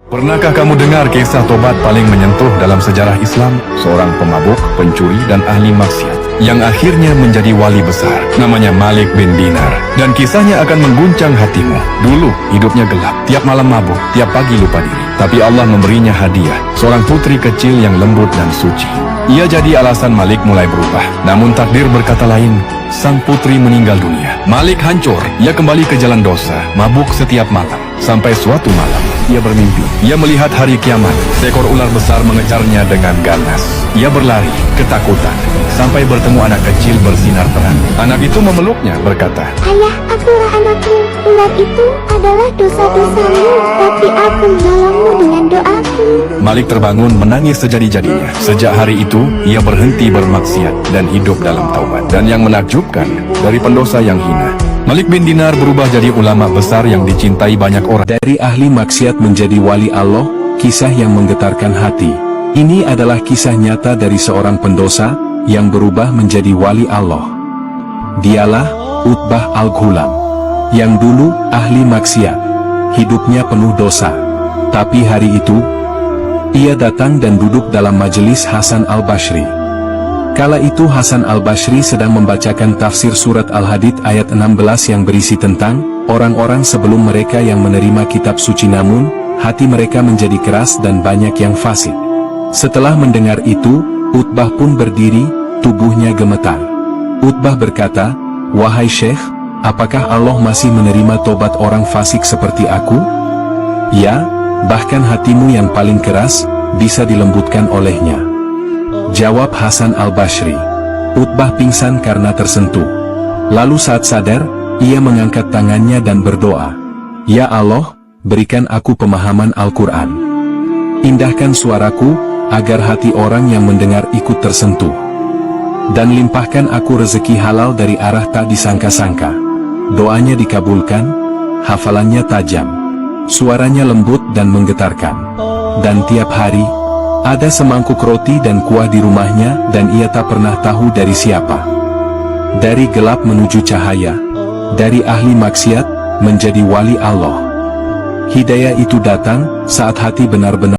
Pernahkah kamu dengar kisah tobat paling menyentuh dalam sejarah Islam? Seorang pemabuk, pencuri, dan ahli maksiat yang akhirnya menjadi wali besar. Namanya Malik bin Dinar. Dan kisahnya akan mengguncang hatimu. Dulu hidupnya gelap, tiap malam mabuk, tiap pagi lupa diri. Tapi Allah memberinya hadiah, seorang putri kecil yang lembut dan suci. Ia jadi alasan Malik mulai berubah. Namun takdir berkata lain. Sang putri meninggal dunia. Malik hancur. Ia kembali ke jalan dosa, mabuk setiap malam. Sampai suatu malam, ia bermimpi. Ia melihat hari kiamat. Seekor ular besar mengejarnya dengan ganas. Ia berlari, ketakutan, sampai bertemu anak kecil bersinar terang. Anak itu memeluknya, berkata, "Ayah, akulah anakmu. Ular itu adalah dosa-dosamu, tapi aku menolongmu dengan doaku." Malik terbangun menangis sejadi-jadinya. Sejak hari itu, ia berhenti bermaksiat dan hidup dalam taubat. Dan yang menakjubkan, dari pendosa yang hina, Malik bin Dinar berubah jadi ulama besar yang dicintai banyak orang. Dari ahli maksiat menjadi wali Allah, kisah yang menggetarkan hati. Ini adalah kisah nyata dari seorang pendosa yang berubah menjadi wali Allah. Dialah Utbah al-Ghulam, yang dulu ahli maksiat. Hidupnya penuh dosa. Tapi hari itu, ia datang dan duduk dalam majelis Hasan al-Basri. Kala itu Hasan al-Basri sedang membacakan tafsir surat Al-Hadid ayat 16 yang berisi tentang orang-orang sebelum mereka yang menerima kitab suci namun hati mereka menjadi keras dan banyak yang fasik. Setelah mendengar itu, Utbah pun berdiri, tubuhnya gemetar. Utbah berkata, "Wahai Syekh, apakah Allah masih menerima tobat orang fasik seperti aku?" "Ya, bahkan hatimu yang paling keras bisa dilembutkan olehnya," jawab Hasan al-Basri. Utbah pingsan karena tersentuh. Lalu saat sadar, ia mengangkat tangannya dan berdoa, "Ya Allah, berikan aku pemahaman Al-Quran. Indahkan suaraku, agar hati orang yang mendengar ikut tersentuh. Dan limpahkan aku rezeki halal dari arah tak disangka-sangka." Doanya dikabulkan, hafalannya tajam. Suaranya lembut dan menggetarkan. Dan tiap hari, ada semangkuk roti dan kuah di rumahnya dan ia tak pernah tahu dari siapa. Dari gelap menuju cahaya, dari ahli maksiat menjadi wali Allah. Hidayah itu datang saat hati benar-benar